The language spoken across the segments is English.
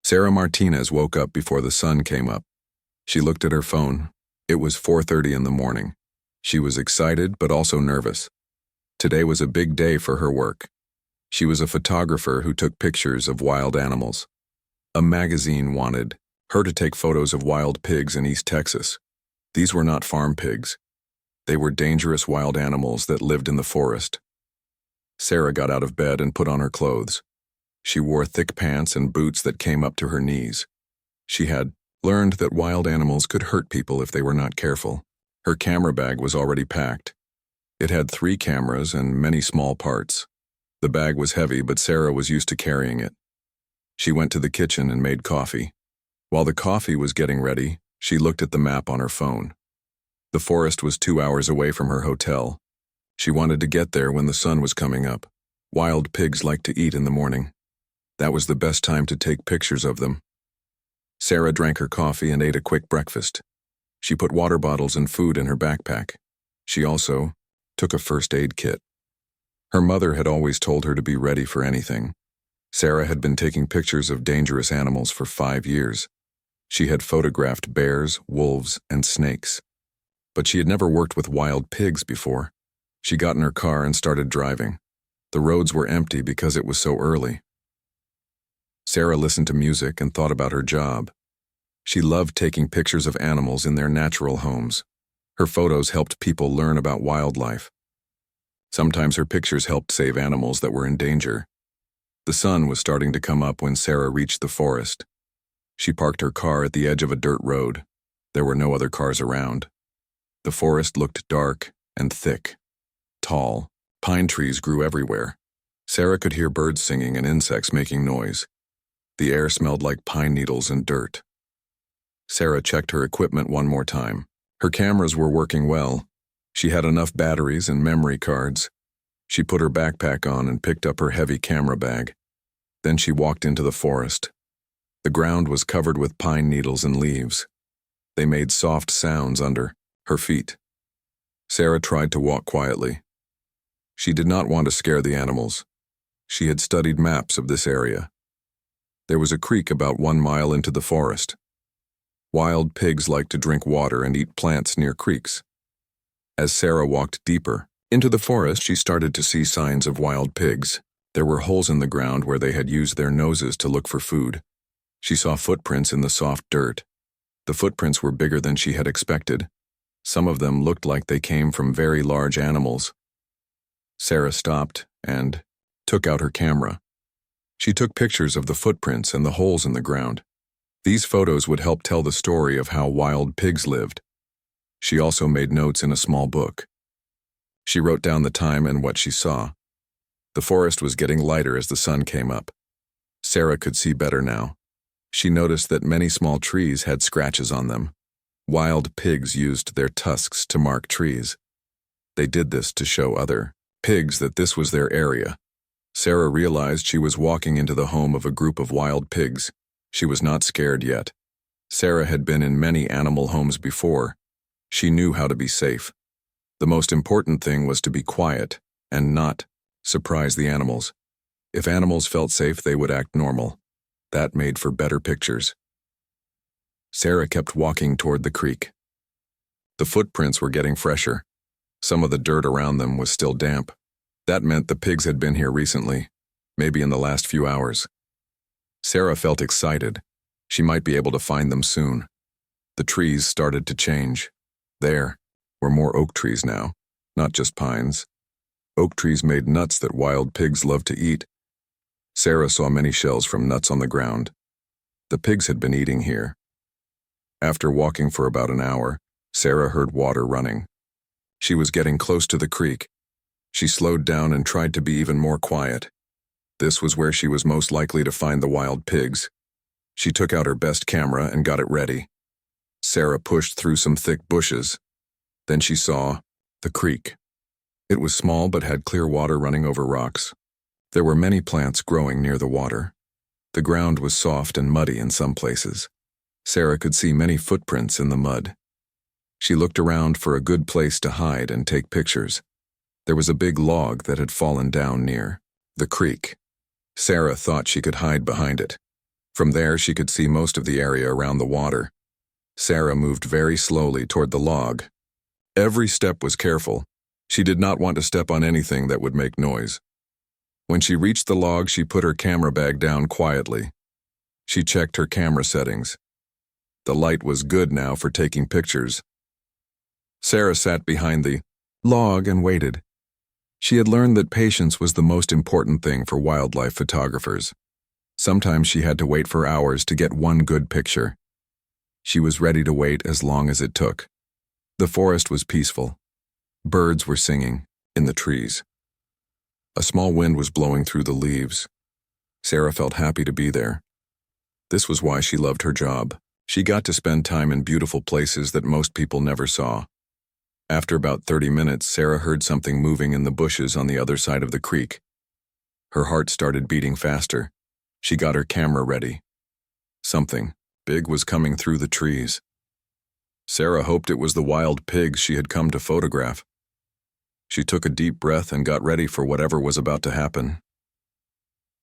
Sarah Martinez woke up before the sun came up. She looked at her phone. It was 4:30 in the morning. She was excited but also nervous. Today was a big day for her work. She was a photographer who took pictures of wild animals. A magazine wanted her to take photos of wild pigs in East Texas. These were not farm pigs. They were dangerous wild animals that lived in the forest. Sarah got out of bed and put on her clothes. She wore thick pants and boots that came up to her knees. She had learned that wild animals could hurt people if they were not careful. Her camera bag was already packed. It had 3 cameras and many small parts. The bag was heavy, but Sarah was used to carrying it. She went to the kitchen and made coffee. While the coffee was getting ready, she looked at the map on her phone. The forest was 2 hours away from her hotel. She wanted to get there when the sun was coming up. Wild pigs like to eat in the morning. That was the best time to take pictures of them. Sarah drank her coffee and ate a quick breakfast. She put water bottles and food in her backpack. She also took a first aid kit. Her mother had always told her to be ready for anything. Sarah had been taking pictures of dangerous animals for 5 years. She had photographed bears, wolves, and snakes. But she had never worked with wild pigs before. She got in her car and started driving. The roads were empty because it was so early. Sarah listened to music and thought about her job. She loved taking pictures of animals in their natural homes. Her photos helped people learn about wildlife. Sometimes her pictures helped save animals that were in danger. The sun was starting to come up when Sarah reached the forest. She parked her car at the edge of a dirt road. There were no other cars around. The forest looked dark and thick. Tall, pine trees grew everywhere. Sarah could hear birds singing and insects making noise. The air smelled like pine needles and dirt. Sarah checked her equipment one more time. Her cameras were working well. She had enough batteries and memory cards. She put her backpack on and picked up her heavy camera bag. Then she walked into the forest. The ground was covered with pine needles and leaves. They made soft sounds under her feet. Sarah tried to walk quietly. She did not want to scare the animals. She had studied maps of this area. There was a creek about 1 mile into the forest. Wild pigs like to drink water and eat plants near creeks. As Sarah walked deeper into the forest, she started to see signs of wild pigs. There were holes in the ground where they had used their noses to look for food. She saw footprints in the soft dirt. The footprints were bigger than she had expected. Some of them looked like they came from very large animals. Sarah stopped and took out her camera. She took pictures of the footprints and the holes in the ground. These photos would help tell the story of how wild pigs lived. She also made notes in a small book. She wrote down the time and what she saw. The forest was getting lighter as the sun came up. Sarah could see better now. She noticed that many small trees had scratches on them. Wild pigs used their tusks to mark trees. They did this to show other pigs that this was their area. Sarah realized she was walking into the home of a group of wild pigs. She was not scared yet. Sarah had been in many animal homes before. She knew how to be safe. The most important thing was to be quiet and not surprise the animals. If animals felt safe, they would act normal. That made for better pictures. Sarah kept walking toward the creek. The footprints were getting fresher. Some of the dirt around them was still damp. That meant the pigs had been here recently, maybe in the last few hours. Sarah felt excited. She might be able to find them soon. The trees started to change. There were more oak trees now, not just pines. Oak trees made nuts that wild pigs love to eat. Sarah saw many shells from nuts on the ground. The pigs had been eating here. After walking for about an hour, Sarah heard water running. She was getting close to the creek. She slowed down and tried to be even more quiet. This was where she was most likely to find the wild pigs. She took out her best camera and got it ready. Sarah pushed through some thick bushes. Then she saw the creek. It was small but had clear water running over rocks. There were many plants growing near the water. The ground was soft and muddy in some places. Sarah could see many footprints in the mud. She looked around for a good place to hide and take pictures. There was a big log that had fallen down near the creek. Sarah thought she could hide behind it. From there, she could see most of the area around the water. Sarah moved very slowly toward the log. Every step was careful. She did not want to step on anything that would make noise. When she reached the log, she put her camera bag down quietly. She checked her camera settings. The light was good now for taking pictures. Sarah sat behind the log and waited. She had learned that patience was the most important thing for wildlife photographers. Sometimes she had to wait for hours to get one good picture. She was ready to wait as long as it took. The forest was peaceful. Birds were singing in the trees. A small wind was blowing through the leaves. Sarah felt happy to be there. This was why she loved her job. She got to spend time in beautiful places that most people never saw. After about 30 minutes, Sarah heard something moving in the bushes on the other side of the creek. Her heart started beating faster. She got her camera ready. Something big was coming through the trees. Sarah hoped it was the wild pigs she had come to photograph. She took a deep breath and got ready for whatever was about to happen.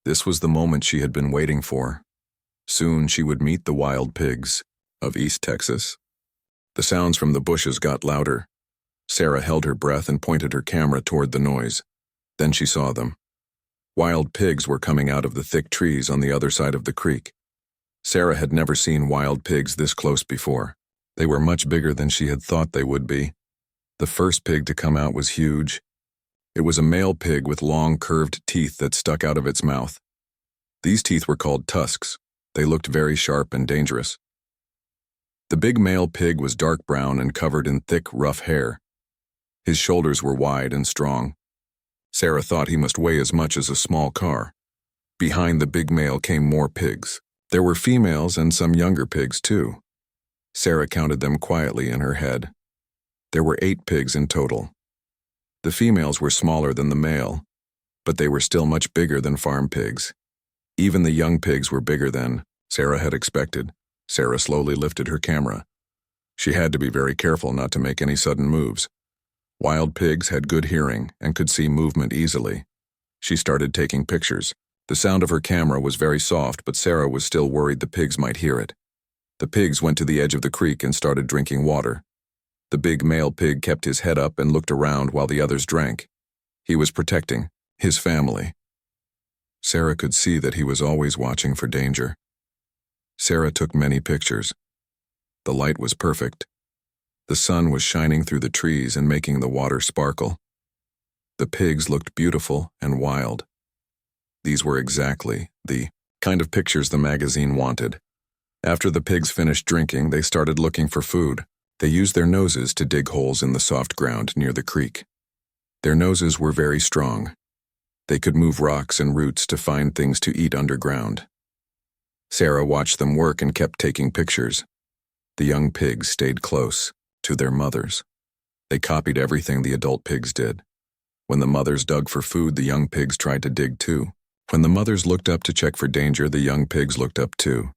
This was the moment she had been waiting for. Soon she would meet the wild pigs of East Texas. The sounds from the bushes got louder. Sarah held her breath and pointed her camera toward the noise. Then she saw them. Wild pigs were coming out of the thick trees on the other side of the creek. Sarah had never seen wild pigs this close before. They were much bigger than she had thought they would be. The first pig to come out was huge. It was a male pig with long, curved teeth that stuck out of its mouth. These teeth were called tusks. They looked very sharp and dangerous. The big male pig was dark brown and covered in thick, rough hair. His shoulders were wide and strong. Sarah thought he must weigh as much as a small car. Behind the big male came more pigs. There were females and some younger pigs, too. Sarah counted them quietly in her head. There were 8 pigs in total. The females were smaller than the male, but they were still much bigger than farm pigs. Even the young pigs were bigger than Sarah had expected. Sarah slowly lifted her camera. She had to be very careful not to make any sudden moves. Wild pigs had good hearing and could see movement easily. She started taking pictures. The sound of her camera was very soft, but Sarah was still worried the pigs might hear it. The pigs went to the edge of the creek and started drinking water. The big male pig kept his head up and looked around while the others drank. He was protecting his family. Sarah could see that he was always watching for danger. Sarah took many pictures. The light was perfect. The sun was shining through the trees and making the water sparkle. The pigs looked beautiful and wild. These were exactly the kind of pictures the magazine wanted. After the pigs finished drinking, they started looking for food. They used their noses to dig holes in the soft ground near the creek. Their noses were very strong. They could move rocks and roots to find things to eat underground. Sarah watched them work and kept taking pictures. The young pigs stayed close to their mothers. They copied everything the adult pigs did. When the mothers dug for food, the young pigs tried to dig too. When the mothers looked up to check for danger, the young pigs looked up too.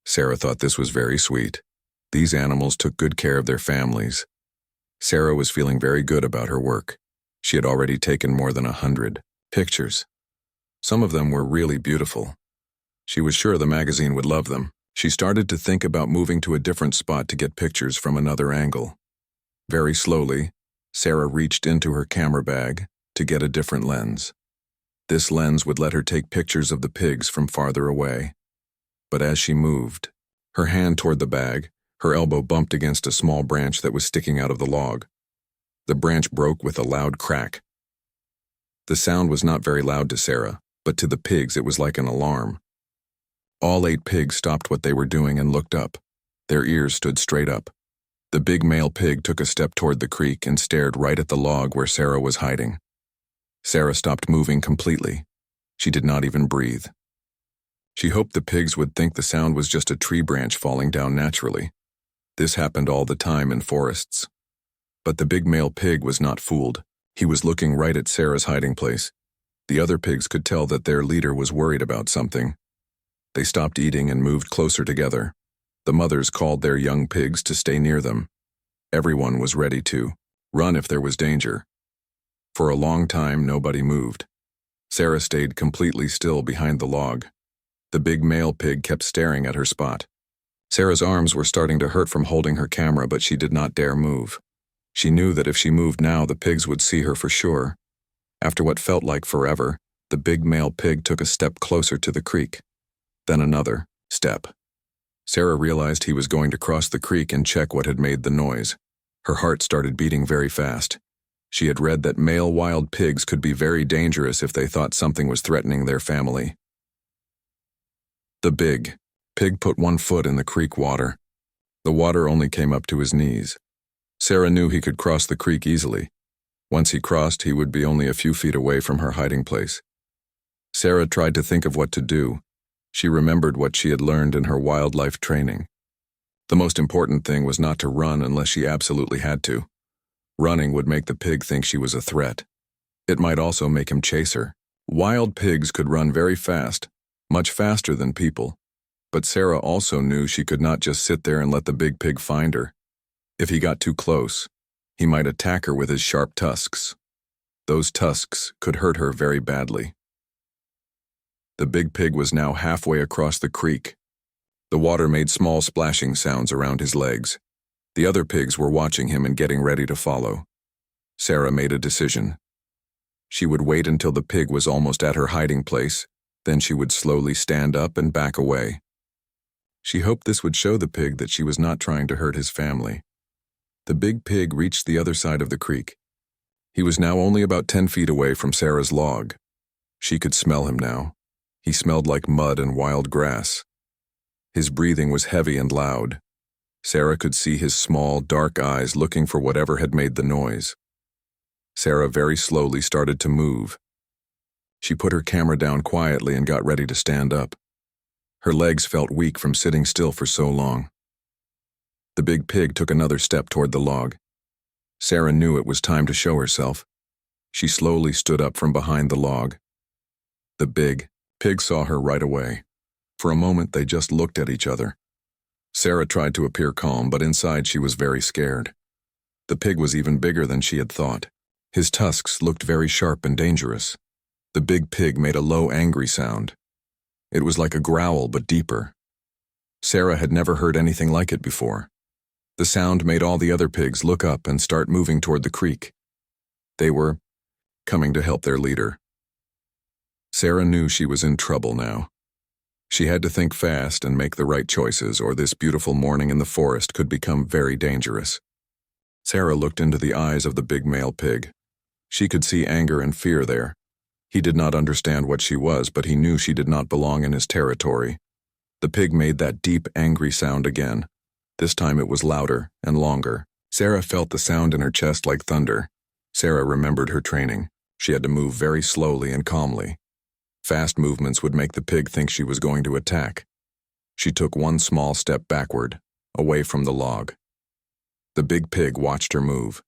Sarah thought this was very sweet. These animals took good care of their families. Sarah was feeling very good about her work. She had already taken more than 100 pictures. Some of them were really beautiful. She was sure the magazine would love them. She started to think about moving to a different spot to get pictures from another angle. Very slowly, Sarah reached into her camera bag to get a different lens. This lens would let her take pictures of the pigs from farther away. But as she moved, her hand toward the bag, her elbow bumped against a small branch that was sticking out of the log. The branch broke with a loud crack. The sound was not very loud to Sarah, but to the pigs it was like an alarm. All 8 pigs stopped what they were doing and looked up. Their ears stood straight up. The big male pig took a step toward the creek and stared right at the log where Sarah was hiding. Sarah stopped moving completely. She did not even breathe. She hoped the pigs would think the sound was just a tree branch falling down naturally. This happened all the time in forests. But the big male pig was not fooled. He was looking right at Sarah's hiding place. The other pigs could tell that their leader was worried about something. They stopped eating and moved closer together. The mothers called their young pigs to stay near them. Everyone was ready to run if there was danger. For a long time, nobody moved. Sarah stayed completely still behind the log. The big male pig kept staring at her spot. Sarah's arms were starting to hurt from holding her camera, but she did not dare move. She knew that if she moved now, the pigs would see her for sure. After what felt like forever, the big male pig took a step closer to the creek. Then another step. Sarah realized he was going to cross the creek and check what had made the noise. Her heart started beating very fast. She had read that male wild pigs could be very dangerous if they thought something was threatening their family. The big pig put one foot in the creek water. The water only came up to his knees. Sarah knew he could cross the creek easily. Once he crossed, he would be only a few feet away from her hiding place. Sarah tried to think of what to do. She remembered what she had learned in her wildlife training. The most important thing was not to run unless she absolutely had to. Running would make the pig think she was a threat. It might also make him chase her. Wild pigs could run very fast, much faster than people. But Sarah also knew she could not just sit there and let the big pig find her. If he got too close, he might attack her with his sharp tusks. Those tusks could hurt her very badly. The big pig was now halfway across the creek. The water made small splashing sounds around his legs. The other pigs were watching him and getting ready to follow. Sarah made a decision. She would wait until the pig was almost at her hiding place, then she would slowly stand up and back away. She hoped this would show the pig that she was not trying to hurt his family. The big pig reached the other side of the creek. He was now only about 10 feet away from Sarah's log. She could smell him now. He smelled like mud and wild grass. His breathing was heavy and loud. Sarah could see his small, dark eyes looking for whatever had made the noise. Sarah very slowly started to move. She put her camera down quietly and got ready to stand up. Her legs felt weak from sitting still for so long. The big pig took another step toward the log. Sarah knew it was time to show herself. She slowly stood up from behind the log. The big pig saw her right away. For a moment, they just looked at each other. Sarah tried to appear calm, but inside she was very scared. The pig was even bigger than she had thought. His tusks looked very sharp and dangerous. The big pig made a low, angry sound. It was like a growl, but deeper. Sarah had never heard anything like it before. The sound made all the other pigs look up and start moving toward the creek. They were coming to help their leader. Sarah knew she was in trouble now. She had to think fast and make the right choices, or this beautiful morning in the forest could become very dangerous. Sarah looked into the eyes of the big male pig. She could see anger and fear there. He did not understand what she was, but he knew she did not belong in his territory. The pig made that deep, angry sound again. This time it was louder and longer. Sarah felt the sound in her chest like thunder. Sarah remembered her training. She had to move very slowly and calmly. Fast movements would make the pig think she was going to attack. She took one small step backward, away from the log. The big pig watched her move.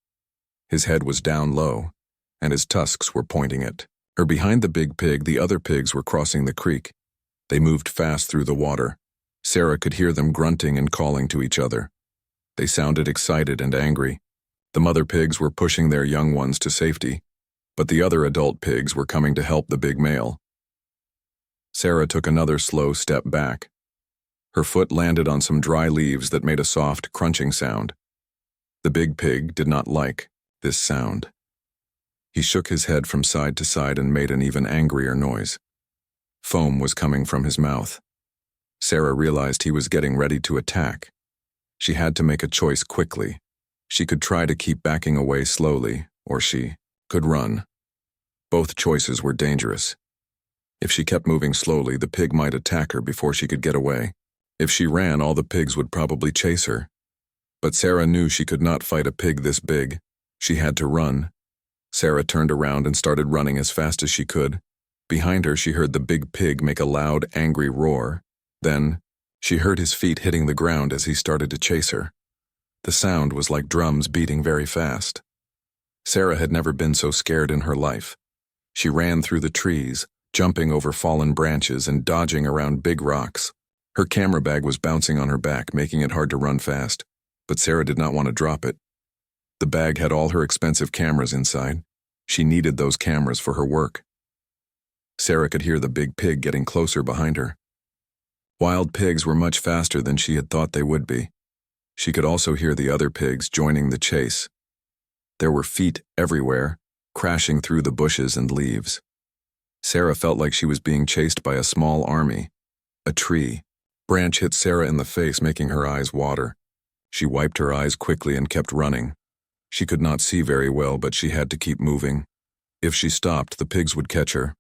His head was down low, and his tusks were pointing it. Behind the big pig, the other pigs were crossing the creek. They moved fast through the water. Sarah could hear them grunting and calling to each other. They sounded excited and angry. The mother pigs were pushing their young ones to safety, but the other adult pigs were coming to help the big male. Sarah took another slow step back. Her foot landed on some dry leaves that made a soft, crunching sound. The big pig did not like this sound. He shook his head from side to side and made an even angrier noise. Foam was coming from his mouth. Sarah realized he was getting ready to attack. She had to make a choice quickly. She could try to keep backing away slowly, or she could run. Both choices were dangerous. If she kept moving slowly, the pig might attack her before she could get away. If she ran, all the pigs would probably chase her. But Sarah knew she could not fight a pig this big. She had to run. Sarah turned around and started running as fast as she could. Behind her, she heard the big pig make a loud, angry roar. Then, she heard his feet hitting the ground as he started to chase her. The sound was like drums beating very fast. Sarah had never been so scared in her life. She ran through the trees, jumping over fallen branches and dodging around big rocks. Her camera bag was bouncing on her back, making it hard to run fast, but Sarah did not want to drop it. The bag had all her expensive cameras inside. She needed those cameras for her work. Sarah could hear the big pig getting closer behind her. Wild pigs were much faster than she had thought they would be. She could also hear the other pigs joining the chase. There were feet everywhere, crashing through the bushes and leaves. Sarah felt like she was being chased by a small army. A tree branch hit Sarah in the face, making her eyes water. She wiped her eyes quickly and kept running. She could not see very well, but she had to keep moving. If she stopped, the pigs would catch her.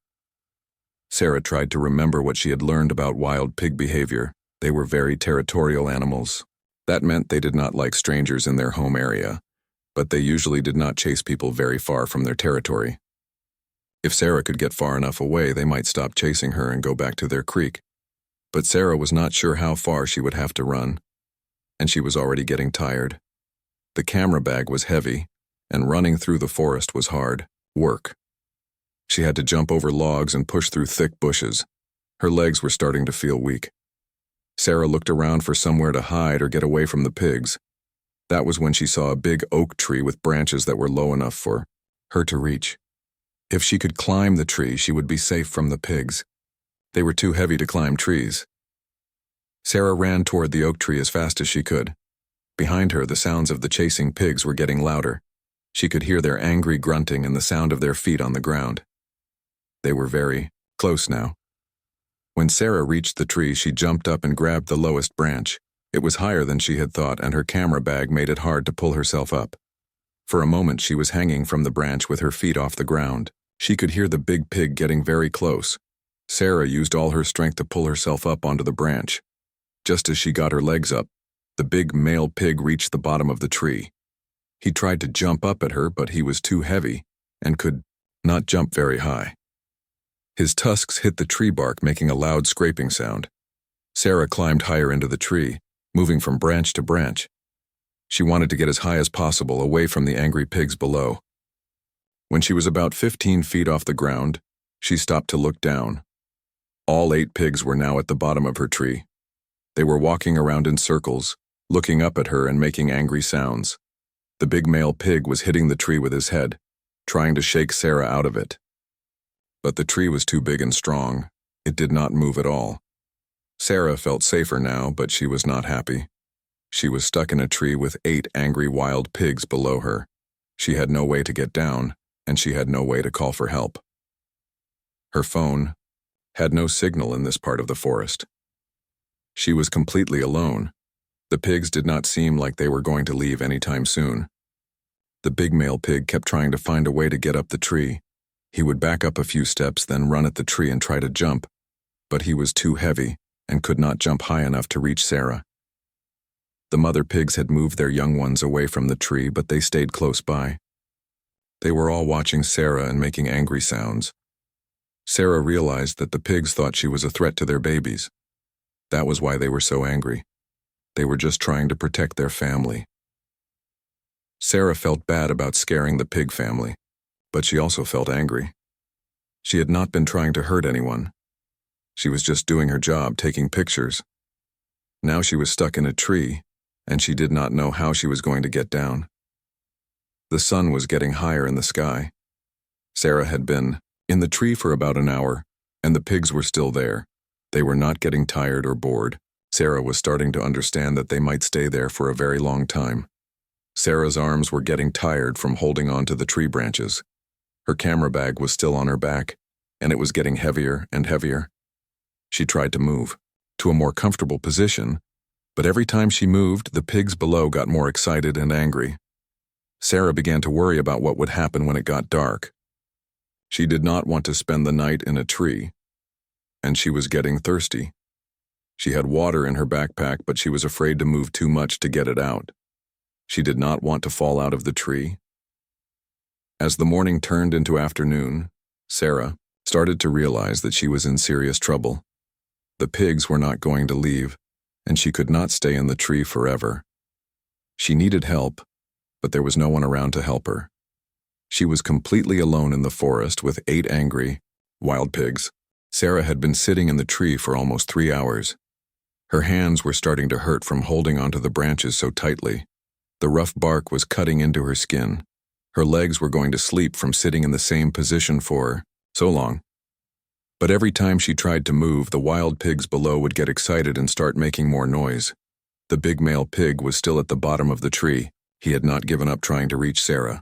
Sarah tried to remember what she had learned about wild pig behavior. They were very territorial animals. That meant they did not like strangers in their home area, but they usually did not chase people very far from their territory. If Sarah could get far enough away, they might stop chasing her and go back to their creek. But Sarah was not sure how far she would have to run, and she was already getting tired. The camera bag was heavy, and running through the forest was hard work. She had to jump over logs and push through thick bushes. Her legs were starting to feel weak. Sarah looked around for somewhere to hide or get away from the pigs. That was when she saw a big oak tree with branches that were low enough for her to reach. If she could climb the tree, she would be safe from the pigs. They were too heavy to climb trees. Sarah ran toward the oak tree as fast as she could. Behind her, the sounds of the chasing pigs were getting louder. She could hear their angry grunting and the sound of their feet on the ground. They were very close now. When Sarah reached the tree, she jumped up and grabbed the lowest branch. It was higher than she had thought, and her camera bag made it hard to pull herself up. For a moment, she was hanging from the branch with her feet off the ground. She could hear the big pig getting very close. Sarah used all her strength to pull herself up onto the branch. Just as she got her legs up, the big male pig reached the bottom of the tree. He tried to jump up at her, but he was too heavy and could not jump very high. His tusks hit the tree bark, making a loud scraping sound. Sarah climbed higher into the tree, moving from branch to branch. She wanted to get as high as possible, away from the angry pigs below. When she was about 15 feet off the ground, she stopped to look down. All 8 pigs were now at the bottom of her tree. They were walking around in circles, looking up at her and making angry sounds. The big male pig was hitting the tree with his head, trying to shake Sarah out of it. But the tree was too big and strong. It did not move at all. Sarah felt safer now, but she was not happy. She was stuck in a tree with 8 angry wild pigs below her. She had no way to get down, and she had no way to call for help. Her phone had no signal in this part of the forest. She was completely alone. The pigs did not seem like they were going to leave anytime soon. The big male pig kept trying to find a way to get up the tree. He would back up a few steps, then run at the tree and try to jump, but he was too heavy and could not jump high enough to reach Sarah. The mother pigs had moved their young ones away from the tree, but they stayed close by. They were all watching Sarah and making angry sounds. Sarah realized that the pigs thought she was a threat to their babies. That was why they were so angry. They were just trying to protect their family. Sarah felt bad about scaring the pig family, but she also felt angry. She had not been trying to hurt anyone. She was just doing her job, taking pictures. Now she was stuck in a tree, and she did not know how she was going to get down. The sun was getting higher in the sky. Sarah had been in the tree for about an hour, and the pigs were still there. They were not getting tired or bored. Sarah was starting to understand that they might stay there for a very long time. Sarah's arms were getting tired from holding on to the tree branches. Her camera bag was still on her back, and it was getting heavier and heavier. She tried to move to a more comfortable position, but every time she moved, the pigs below got more excited and angry. Sarah began to worry about what would happen when it got dark. She did not want to spend the night in a tree, and she was getting thirsty. She had water in her backpack, but she was afraid to move too much to get it out. She did not want to fall out of the tree. As the morning turned into afternoon, Sarah started to realize that she was in serious trouble. The pigs were not going to leave, and she could not stay in the tree forever. She needed help, but there was no one around to help her. She was completely alone in the forest with 8 angry, wild pigs. Sarah had been sitting in the tree for almost 3 hours. Her hands were starting to hurt from holding onto the branches so tightly. The rough bark was cutting into her skin. Her legs were going to sleep from sitting in the same position for so long. But every time she tried to move, the wild pigs below would get excited and start making more noise. The big male pig was still at the bottom of the tree. He had not given up trying to reach Sarah.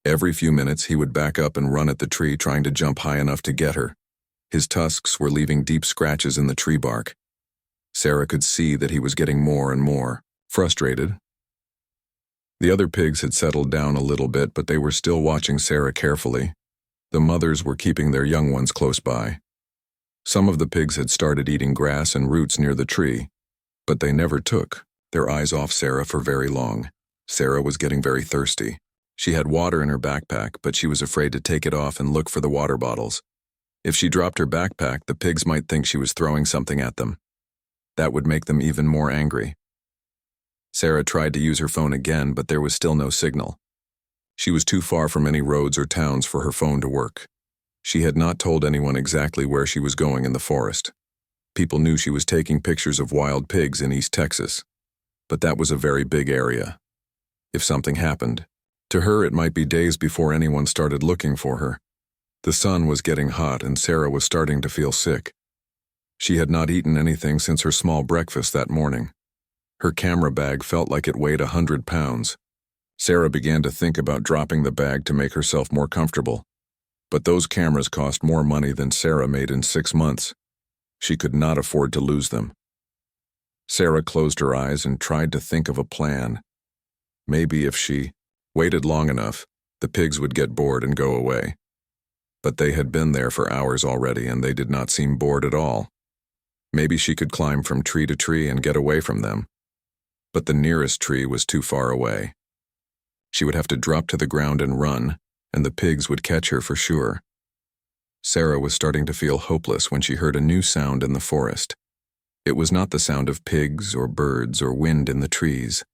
Every few minutes, he would back up and run at the tree, trying to jump high enough to get her. His tusks were leaving deep scratches in the tree bark. Sarah could see that he was getting more and more frustrated. The other pigs had settled down a little bit, but they were still watching Sarah carefully. The mothers were keeping their young ones close by. Some of the pigs had started eating grass and roots near the tree, but they never took their eyes off Sarah for very long. Sarah was getting very thirsty. She had water in her backpack, but she was afraid to take it off and look for the water bottles. If she dropped her backpack, the pigs might think she was throwing something at them. That would make them even more angry. Sarah tried to use her phone again, but there was still no signal. She was too far from any roads or towns for her phone to work. She had not told anyone exactly where she was going in the forest. People knew she was taking pictures of wild pigs in East Texas, but that was a very big area. If something happened, to her it might be days before anyone started looking for her. The sun was getting hot and Sarah was starting to feel sick. She had not eaten anything since her small breakfast that morning. Her camera bag felt like it weighed 100 pounds. Sarah began to think about dropping the bag to make herself more comfortable. But those cameras cost more money than Sarah made in 6 months. She could not afford to lose them. Sarah closed her eyes and tried to think of a plan. Maybe if she waited long enough, the pigs would get bored and go away. But they had been there for hours already and they did not seem bored at all. Maybe she could climb from tree to tree and get away from them. But the nearest tree was too far away. She would have to drop to the ground and run, and the pigs would catch her for sure. Sarah was starting to feel hopeless when she heard a new sound in the forest. It was not the sound of pigs or birds or wind in the trees.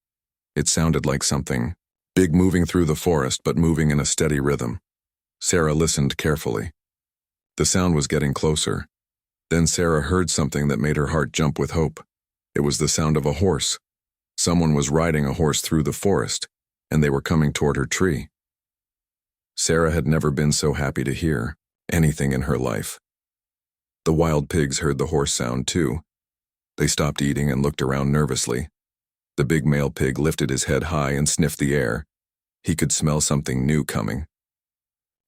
It sounded like something big moving through the forest, but moving in a steady rhythm. Sarah listened carefully. The sound was getting closer. Then Sarah heard something that made her heart jump with hope. It was the sound of a horse. Someone was riding a horse through the forest, and they were coming toward her tree. Sarah had never been so happy to hear anything in her life. The wild pigs heard the horse sound too. They stopped eating and looked around nervously. The big male pig lifted his head high and sniffed the air. He could smell something new coming.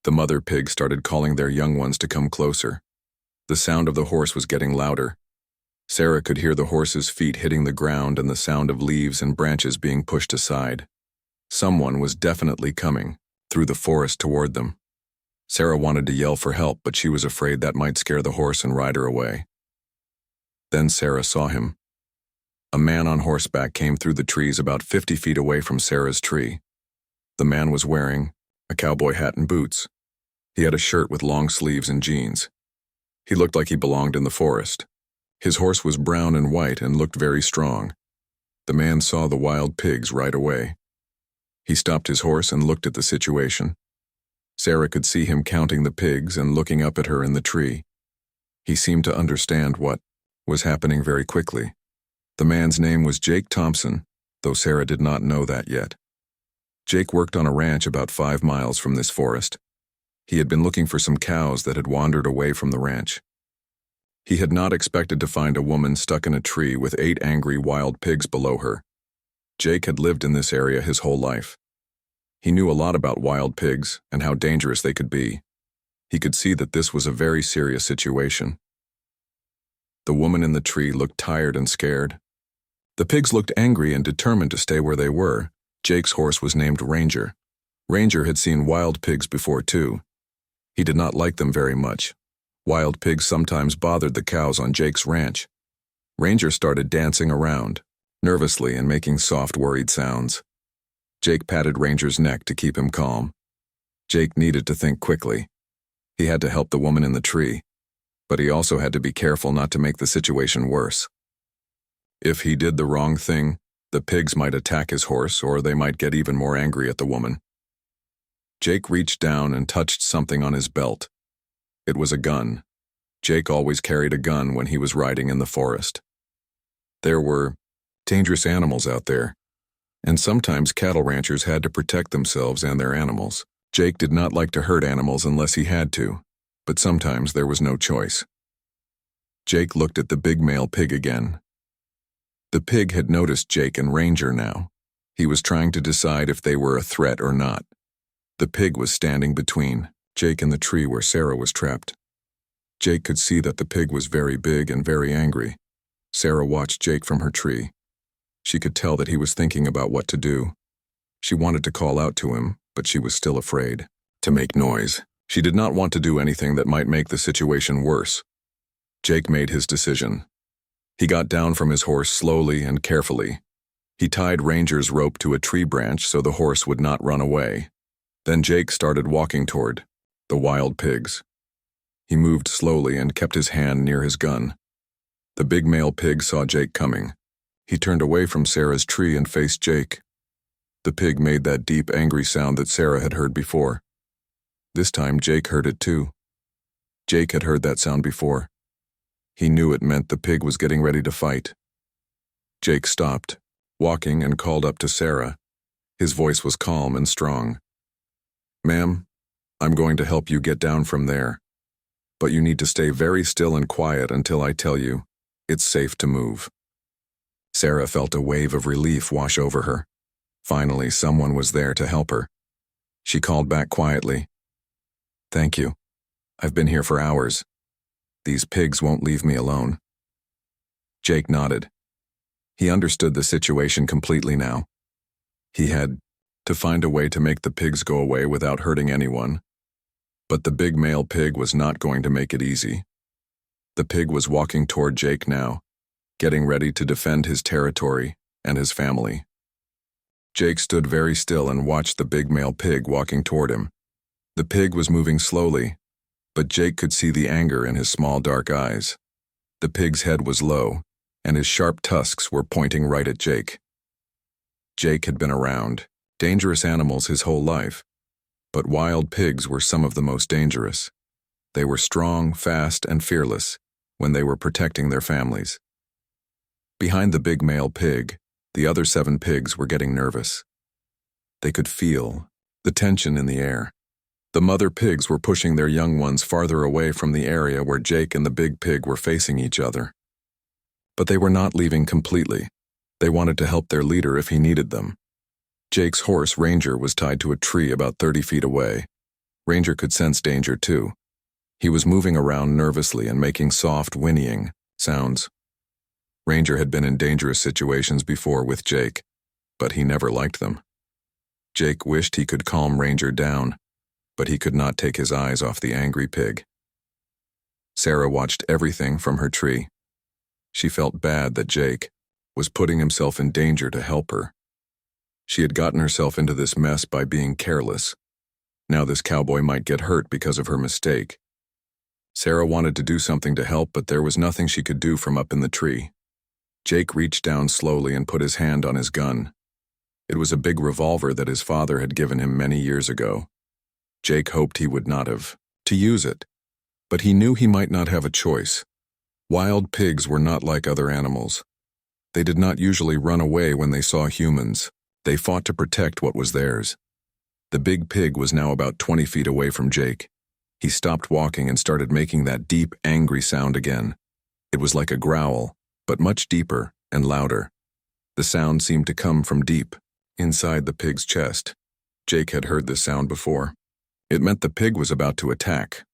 The mother pig started calling their young ones to come closer. The sound of the horse was getting louder. Sarah could hear the horse's feet hitting the ground and the sound of leaves and branches being pushed aside. Someone was definitely coming through the forest toward them. Sarah wanted to yell for help, but she was afraid that might scare the horse and rider away. Then Sarah saw him. A man on horseback came through the trees about 50 feet away from Sarah's tree. The man was wearing a cowboy hat and boots. He had a shirt with long sleeves and jeans. He looked like he belonged in the forest. His horse was brown and white and looked very strong. The man saw the wild pigs right away. He stopped his horse and looked at the situation. Sarah could see him counting the pigs and looking up at her in the tree. He seemed to understand what was happening very quickly. The man's name was Jake Thompson, though Sarah did not know that yet. Jake worked on a ranch about 5 miles from this forest. He had been looking for some cows that had wandered away from the ranch. He had not expected to find a woman stuck in a tree with 8 angry wild pigs below her. Jake had lived in this area his whole life. He knew a lot about wild pigs and how dangerous they could be. He could see that this was a very serious situation. The woman in the tree looked tired and scared. The pigs looked angry and determined to stay where they were. Jake's horse was named Ranger. Ranger had seen wild pigs before too. He did not like them very much. Wild pigs sometimes bothered the cows on Jake's ranch. Ranger started dancing around, nervously and making soft, worried sounds. Jake patted Ranger's neck to keep him calm. Jake needed to think quickly. He had to help the woman in the tree, but he also had to be careful not to make the situation worse. If he did the wrong thing, the pigs might attack his horse or they might get even more angry at the woman. Jake reached down and touched something on his belt. It was a gun. Jake always carried a gun when he was riding in the forest. There were dangerous animals out there, and sometimes cattle ranchers had to protect themselves and their animals. Jake did not like to hurt animals unless he had to. but sometimes there was no choice. Jake looked at the big male pig again. The pig had noticed Jake and Ranger now. He was trying to decide if they were a threat or not. The pig was standing between Jake and the tree where Sarah was trapped. Jake could see that the pig was very big and very angry. Sarah watched Jake from her tree. She could tell that he was thinking about what to do. She wanted to call out to him, but she was still afraid to make noise. She did not want to do anything that might make the situation worse. Jake made his decision. He got down from his horse slowly and carefully. He tied Ranger's rope to a tree branch so the horse would not run away. Then Jake started walking toward the wild pigs. He moved slowly and kept his hand near his gun. The big male pig saw Jake coming. He turned away from Sarah's tree and faced Jake. The pig made that deep, angry sound that Sarah had heard before. This time Jake heard it too. Jake had heard that sound before. He knew it meant the pig was getting ready to fight. Jake stopped, walking, and called up to Sarah. His voice was calm and strong. "Ma'am, I'm going to help you get down from there. But you need to stay very still and quiet until I tell you it's safe to move." Sarah felt a wave of relief wash over her. Finally, someone was there to help her. She called back quietly, "Thank you. I've been here for hours. These pigs won't leave me alone." Jake nodded. He understood the situation completely now. He had to find a way to make the pigs go away without hurting anyone. But the big male pig was not going to make it easy. The pig was walking toward Jake now, getting ready to defend his territory and his family. Jake stood very still and watched the big male pig walking toward him. The pig was moving slowly, but Jake could see the anger in his small dark eyes. The pig's head was low, and his sharp tusks were pointing right at Jake. Jake had been around dangerous animals his whole life, but wild pigs were some of the most dangerous. They were strong, fast, and fearless when they were protecting their families. Behind the big male pig, the other 7 pigs were getting nervous. They could feel the tension in the air. The mother pigs were pushing their young ones farther away from the area where Jake and the big pig were facing each other. But they were not leaving completely. They wanted to help their leader if he needed them. Jake's horse, Ranger, was tied to a tree about 30 feet away. Ranger could sense danger too. He was moving around nervously and making soft, whinnying sounds. Ranger had been in dangerous situations before with Jake, but he never liked them. Jake wished he could calm Ranger down, but he could not take his eyes off the angry pig. Sarah watched everything from her tree. She felt bad that Jake was putting himself in danger to help her. She had gotten herself into this mess by being careless. Now this cowboy might get hurt because of her mistake. Sarah wanted to do something to help, but there was nothing she could do from up in the tree. Jake reached down slowly and put his hand on his gun. It was a big revolver that his father had given him many years ago. Jake hoped he would not have to use it, but he knew he might not have a choice. Wild pigs were not like other animals. They did not usually run away when they saw humans. They fought to protect what was theirs. The big pig was now about 20 feet away from Jake. He stopped walking and started making that deep, angry sound again. It was like a growl, but much deeper and louder. The sound seemed to come from deep, inside the pig's chest. Jake had heard this sound before. It meant the pig was about to attack.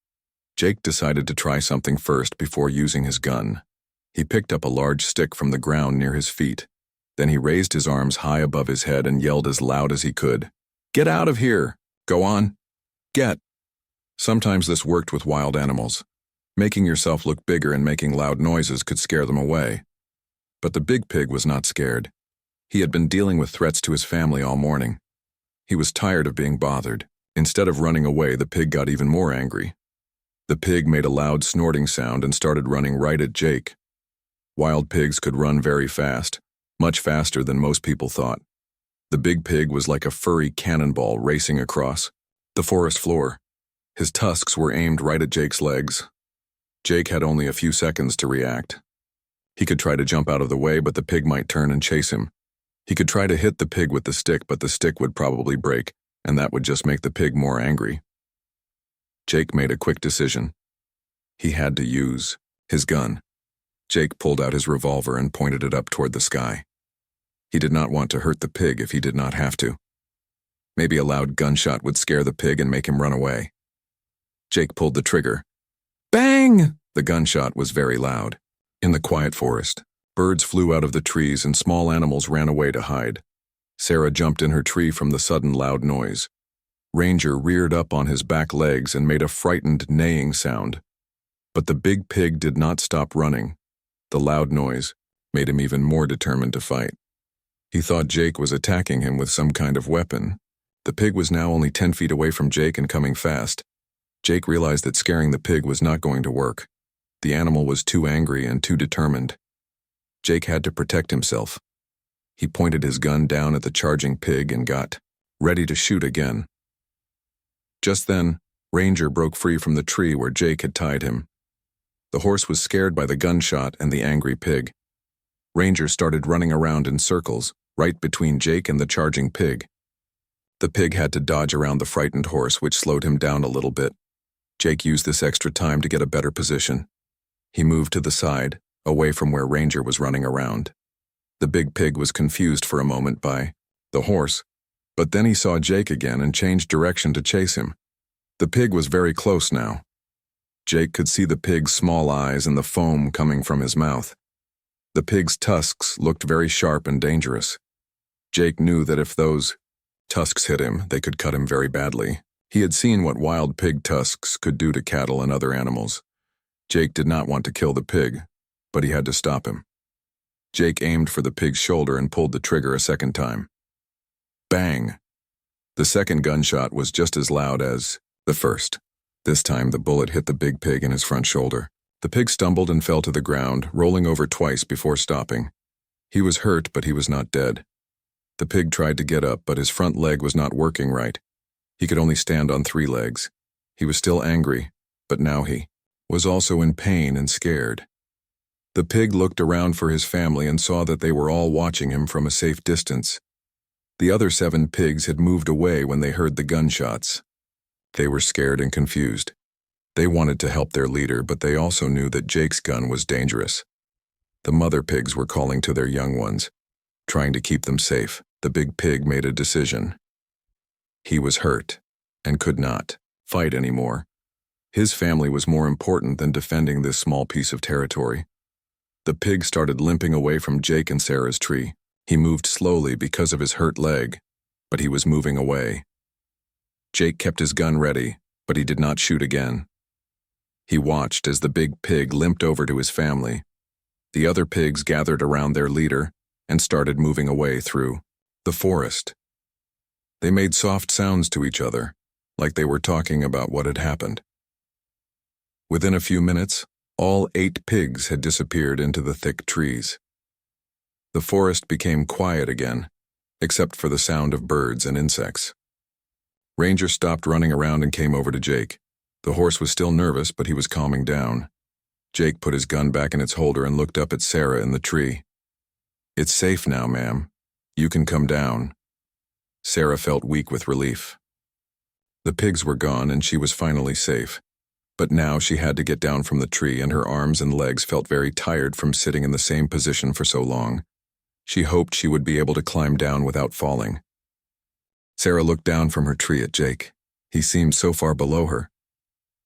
Jake decided to try something first before using his gun. He picked up a large stick from the ground near his feet. Then he raised his arms high above his head and yelled as loud as he could, "Get out of here! Go on! Get!" Sometimes this worked with wild animals. Making yourself look bigger and making loud noises could scare them away. But the big pig was not scared. He had been dealing with threats to his family all morning. He was tired of being bothered. Instead of running away, the pig got even more angry. The pig made a loud snorting sound and started running right at Jake. Wild pigs could run very fast, much faster than most people thought. The big pig was like a furry cannonball racing across the forest floor. His tusks were aimed right at Jake's legs. Jake had only a few seconds to react. He could try to jump out of the way, but the pig might turn and chase him. He could try to hit the pig with the stick, but the stick would probably break, and that would just make the pig more angry. Jake made a quick decision. He had to use his gun. Jake pulled out his revolver and pointed it up toward the sky. He did not want to hurt the pig if he did not have to. Maybe a loud gunshot would scare the pig and make him run away. Jake pulled the trigger. Bang! The gunshot was very loud. In the quiet forest, birds flew out of the trees and small animals ran away to hide. Sarah jumped in her tree from the sudden loud noise. Ranger reared up on his back legs and made a frightened neighing sound. But the big pig did not stop running. The loud noise made him even more determined to fight. He thought Jake was attacking him with some kind of weapon. The pig was now only 10 feet away from Jake and coming fast. Jake realized that scaring the pig was not going to work. The animal was too angry and too determined. Jake had to protect himself. He pointed his gun down at the charging pig and got ready to shoot again. Just then, Ranger broke free from the tree where Jake had tied him. The horse was scared by the gunshot and the angry pig. Ranger started running around in circles, right between Jake and the charging pig. The pig had to dodge around the frightened horse, which slowed him down a little bit. Jake used this extra time to get a better position. He moved to the side, away from where Ranger was running around. The big pig was confused for a moment by the horse, but then he saw Jake again and changed direction to chase him. The pig was very close now. Jake could see the pig's small eyes and the foam coming from his mouth. The pig's tusks looked very sharp and dangerous. Jake knew that if those tusks hit him, they could cut him very badly. He had seen what wild pig tusks could do to cattle and other animals. Jake did not want to kill the pig, but he had to stop him. Jake aimed for the pig's shoulder and pulled the trigger a second time. Bang! The second gunshot was just as loud as the first. This time the bullet hit the big pig in his front shoulder. The pig stumbled and fell to the ground, rolling over twice before stopping. He was hurt, but he was not dead. The pig tried to get up, but his front leg was not working right. He could only stand on 3 legs. He was still angry, but now he was also in pain and scared. The pig looked around for his family and saw that they were all watching him from a safe distance. The other 7 pigs had moved away when they heard the gunshots. They were scared and confused. They wanted to help their leader, but they also knew that Jake's gun was dangerous. The mother pigs were calling to their young ones, trying to keep them safe. The big pig made a decision. He was hurt and could not fight anymore. His family was more important than defending this small piece of territory. The pig started limping away from Jake and Sarah's tree. He moved slowly because of his hurt leg, but he was moving away. Jake kept his gun ready, but he did not shoot again. He watched as the big pig limped over to his family. The other pigs gathered around their leader and started moving away through the forest. They made soft sounds to each other, like they were talking about what had happened. Within a few minutes, all 8 pigs had disappeared into the thick trees. The forest became quiet again, except for the sound of birds and insects. Ranger stopped running around and came over to Jake. The horse was still nervous, but he was calming down. Jake put his gun back in its holder and looked up at Sarah in the tree. "It's safe now, ma'am. You can come down." Sarah felt weak with relief. The pigs were gone and she was finally safe. But now she had to get down from the tree and her arms and legs felt very tired from sitting in the same position for so long. She hoped she would be able to climb down without falling. Sarah looked down from her tree at Jake. He seemed so far below her.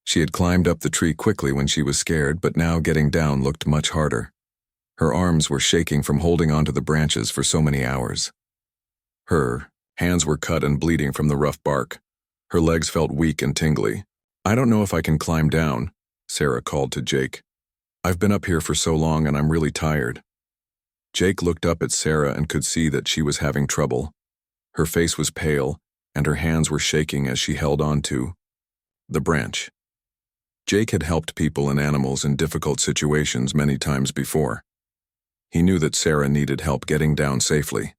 She had climbed up the tree quickly when she was scared, but now getting down looked much harder. Her arms were shaking from holding onto the branches for so many hours. Her hands were cut and bleeding from the rough bark. Her legs felt weak and tingly. "I don't know if I can climb down," Sarah called to Jake. "I've been up here for so long and I'm really tired." Jake looked up at Sarah and could see that she was having trouble. Her face was pale and her hands were shaking as she held on to the branch. Jake had helped people and animals in difficult situations many times before. He knew that Sarah needed help getting down safely.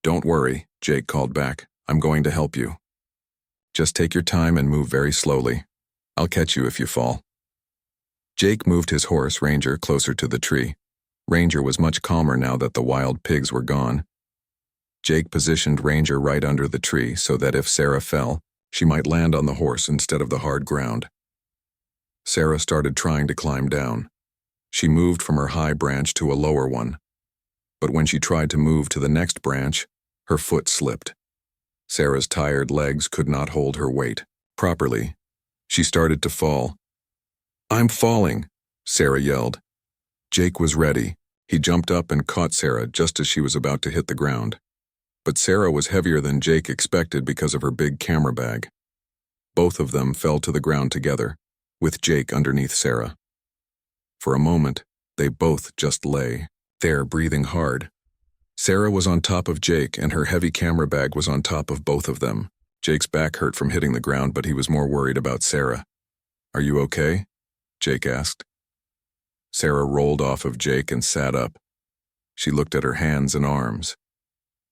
"Don't worry," Jake called back. "I'm going to help you. Just take your time and move very slowly. I'll catch you if you fall." Jake moved his horse, Ranger, closer to the tree. Ranger was much calmer now that the wild pigs were gone. Jake positioned Ranger right under the tree so that if Sarah fell, she might land on the horse instead of the hard ground. Sarah started trying to climb down. She moved from her high branch to a lower one. But when she tried to move to the next branch, her foot slipped. Sarah's tired legs could not hold her weight properly. She started to fall. "I'm falling," Sarah yelled. Jake was ready. He jumped up and caught Sarah just as she was about to hit the ground. But Sarah was heavier than Jake expected because of her big camera bag. Both of them fell to the ground together, with Jake underneath Sarah. For a moment, they both just lay there breathing hard. Sarah was on top of Jake and her heavy camera bag was on top of both of them. Jake's back hurt from hitting the ground, but he was more worried about Sarah. "Are you okay?" Jake asked. Sarah rolled off of Jake and sat up. She looked at her hands and arms.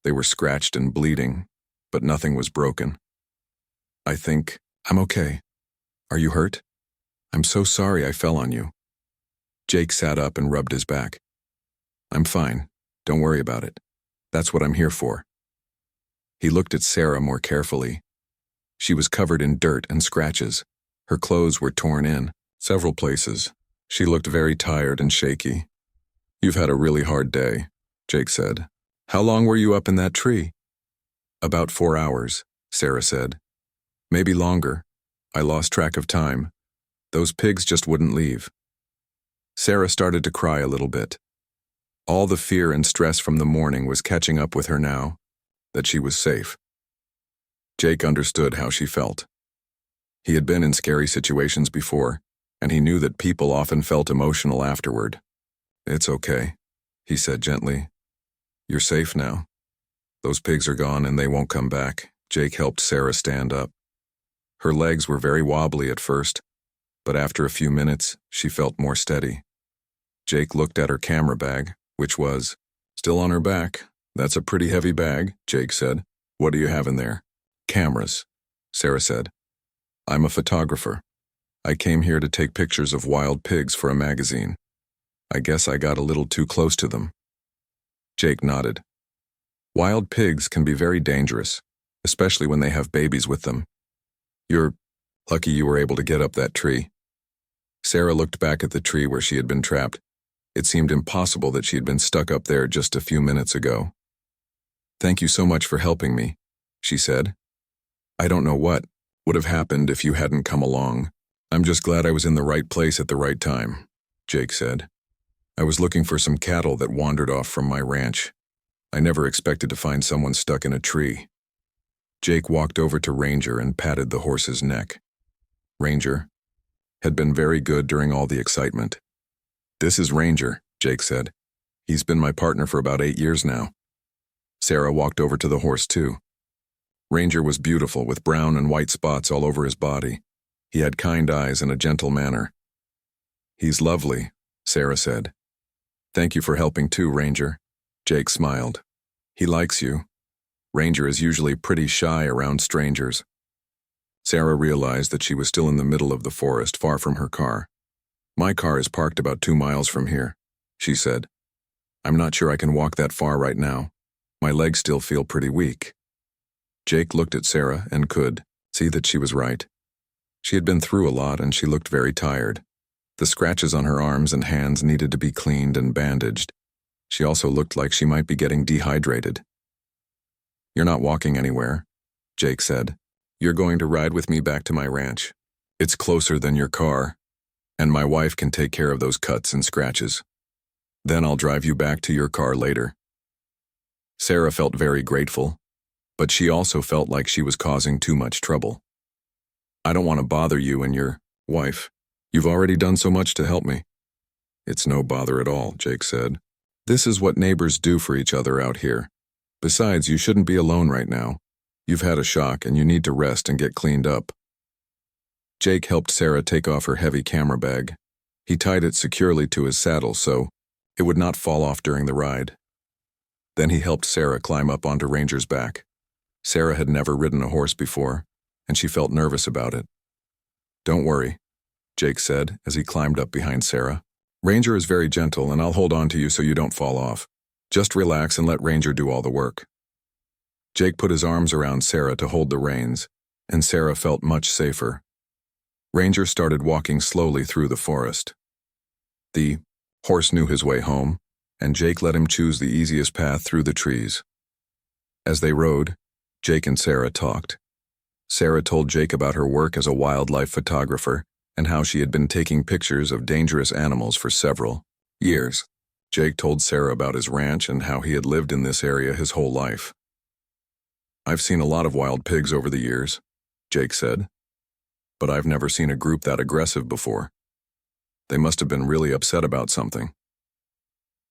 They were scratched and bleeding, but nothing was broken. "I think I'm okay. Are you hurt? I'm so sorry I fell on you." Jake sat up and rubbed his back. "I'm fine. Don't worry about it. That's what I'm here for." He looked at Sarah more carefully. She was covered in dirt and scratches. Her clothes were torn in several places. She looked very tired and shaky. "You've had a really hard day," Jake said. "How long were you up in that tree?" "About 4 hours," Sarah said. "Maybe longer. I lost track of time. Those pigs just wouldn't leave." Sarah started to cry a little bit. All the fear and stress from the morning was catching up with her now that she was safe. Jake understood how she felt. He had been in scary situations before, and he knew that people often felt emotional afterward. "It's okay," he said gently. "You're safe now. Those pigs are gone and they won't come back." Jake helped Sarah stand up. Her legs were very wobbly at first, but after a few minutes, she felt more steady. Jake looked at her camera bag, which was still on her back. "That's a pretty heavy bag," Jake said. "What do you have in there?" "Cameras," Sarah said. "I'm a photographer. I came here to take pictures of wild pigs for a magazine. I guess I got a little too close to them." Jake nodded. "Wild pigs can be very dangerous, especially when they have babies with them. You're lucky you were able to get up that tree." Sarah looked back at the tree where she had been trapped. It seemed impossible that she had been stuck up there just a few minutes ago. "Thank you so much for helping me," she said. "I don't know what would have happened if you hadn't come along. I'm just glad I was in the right place at the right time," Jake said. "I was looking for some cattle that wandered off from my ranch. I never expected to find someone stuck in a tree." Jake walked over to Ranger and patted the horse's neck. Ranger had been very good during all the excitement. "This is Ranger," Jake said. "He's been my partner for about 8 years now." Sarah walked over to the horse too. Ranger was beautiful with brown and white spots all over his body. He had kind eyes and a gentle manner. "He's lovely," Sarah said. "Thank you for helping too, Ranger." Jake smiled. "He likes you. Ranger is usually pretty shy around strangers." Sarah realized that she was still in the middle of the forest, far from her car. "My car is parked about 2 miles from here," she said. "I'm not sure I can walk that far right now. My legs still feel pretty weak." Jake looked at Sarah and could see that she was right. She had been through a lot and she looked very tired. The scratches on her arms and hands needed to be cleaned and bandaged. She also looked like she might be getting dehydrated. "You're not walking anywhere," Jake said. "You're going to ride with me back to my ranch. It's closer than your car, and my wife can take care of those cuts and scratches. Then I'll drive you back to your car later." Sarah felt very grateful, but she also felt like she was causing too much trouble. "I don't want to bother you and your wife. You've already done so much to help me." "It's no bother at all," Jake said. "This is what neighbors do for each other out here. Besides, you shouldn't be alone right now. You've had a shock and you need to rest and get cleaned up." Jake helped Sarah take off her heavy camera bag. He tied it securely to his saddle so it would not fall off during the ride. Then he helped Sarah climb up onto Ranger's back. Sarah had never ridden a horse before, and she felt nervous about it. "Don't worry," Jake said as he climbed up behind Sarah. "Ranger is very gentle and I'll hold on to you so you don't fall off. Just relax and let Ranger do all the work." Jake put his arms around Sarah to hold the reins, and Sarah felt much safer. Ranger started walking slowly through the forest. The horse knew his way home, and Jake let him choose the easiest path through the trees. As they rode, Jake and Sarah talked. Sarah told Jake about her work as a wildlife photographer and how she had been taking pictures of dangerous animals for several years. Jake told Sarah about his ranch and how he had lived in this area his whole life. "I've seen a lot of wild pigs over the years," Jake said, "but I've never seen a group that aggressive before. They must have been really upset about something."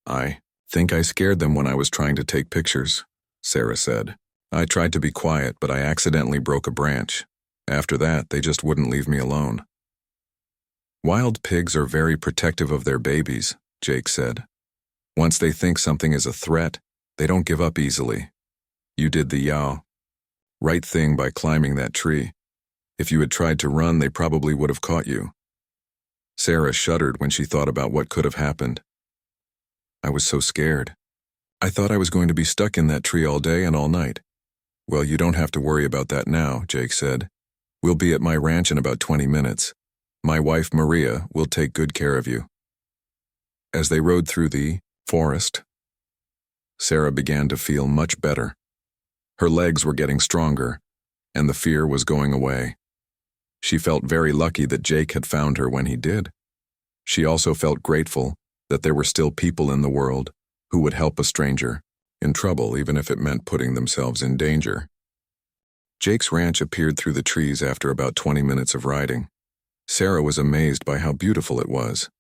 "I think I scared them when I was trying to take pictures," Sarah said. "I tried to be quiet, but I accidentally broke a branch. After that, they just wouldn't leave me alone." "Wild pigs are very protective of their babies," Jake said. "Once they think something is a threat, they don't give up easily. You did the right thing by climbing that tree. If you had tried to run, they probably would have caught you." Sarah shuddered when she thought about what could have happened. "I was so scared. I thought I was going to be stuck in that tree all day and all night." "Well, you don't have to worry about that now," Jake said. "We'll be at my ranch in about 20 minutes. My wife, Maria, will take good care of you." As they rode through the forest, Sarah began to feel much better. Her legs were getting stronger, and the fear was going away. She felt very lucky that Jake had found her when he did. She also felt grateful that there were still people in the world who would help a stranger in trouble, even if it meant putting themselves in danger. Jake's ranch appeared through the trees after about 20 minutes of riding. Sarah was amazed by how beautiful it was.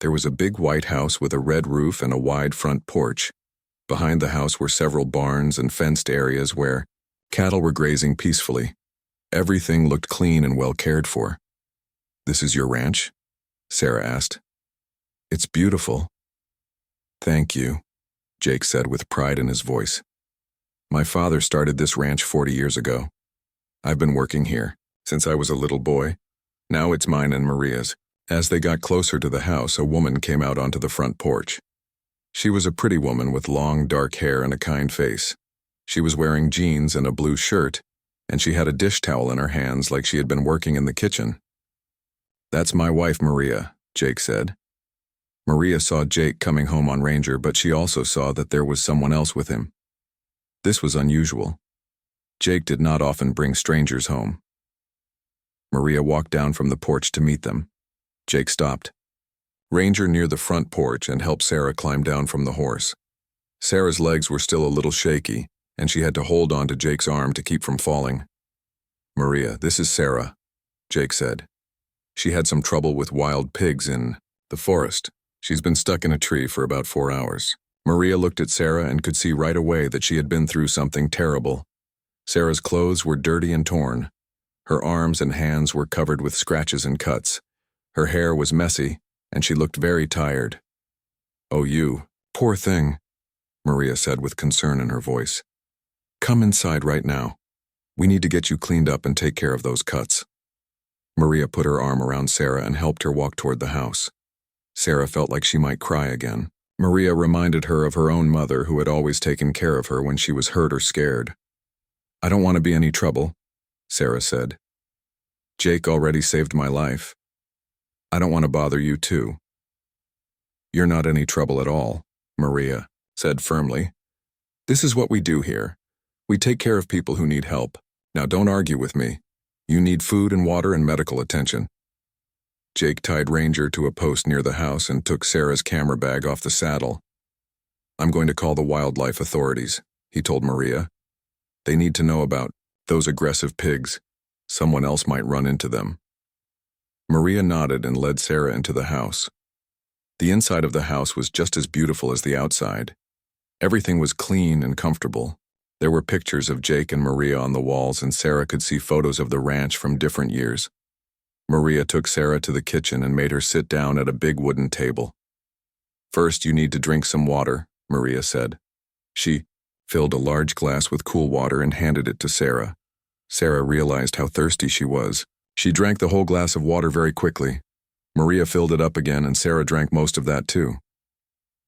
There was a big white house with a red roof and a wide front porch. Behind the house were several barns and fenced areas where cattle were grazing peacefully. Everything looked clean and well cared for. "This is your ranch?" Sarah asked. "It's beautiful." "Thank you," Jake said with pride in his voice. "My father started this ranch 40 years ago. I've been working here since I was a little boy. Now it's mine and Maria's." As they got closer to the house, a woman came out onto the front porch. She was a pretty woman with long, dark hair and a kind face. She was wearing jeans and a blue shirt, and she had a dish towel in her hands like she had been working in the kitchen. "That's my wife, Maria," Jake said. Maria saw Jake coming home on Ranger, but she also saw that there was someone else with him. This was unusual. Jake did not often bring strangers home. Maria walked down from the porch to meet them. Jake stopped Ranger near the front porch and helped Sarah climb down from the horse. Sarah's legs were still a little shaky, and she had to hold on to Jake's arm to keep from falling. "Maria, this is Sarah," Jake said. "She had some trouble with wild pigs in the forest. She's been stuck in a tree for about 4 hours. Maria looked at Sarah and could see right away that she had been through something terrible. Sarah's clothes were dirty and torn. Her arms and hands were covered with scratches and cuts. Her hair was messy, and she looked very tired. "Oh, you poor thing," Maria said with concern in her voice. "Come inside right now. We need to get you cleaned up and take care of those cuts." Maria put her arm around Sarah and helped her walk toward the house. Sarah felt like she might cry again. Maria reminded her of her own mother, who had always taken care of her when she was hurt or scared. "I don't want to be any trouble," Sarah said. "Jake already saved my life. I don't want to bother you too." "You're not any trouble at all," Maria said firmly. "This is what we do here. We take care of people who need help. Now don't argue with me. You need food and water and medical attention." Jake tied Ranger to a post near the house and took Sarah's camera bag off the saddle. "I'm going to call the wildlife authorities," he told Maria. "They need to know about those aggressive pigs. Someone else might run into them." Maria nodded and led Sarah into the house. The inside of the house was just as beautiful as the outside. Everything was clean and comfortable. There were pictures of Jake and Maria on the walls, and Sarah could see photos of the ranch from different years. Maria took Sarah to the kitchen and made her sit down at a big wooden table. "First, you need to drink some water," Maria said. She filled a large glass with cool water and handed it to Sarah. Sarah realized how thirsty she was. She drank the whole glass of water very quickly. Maria filled it up again, and Sarah drank most of that too.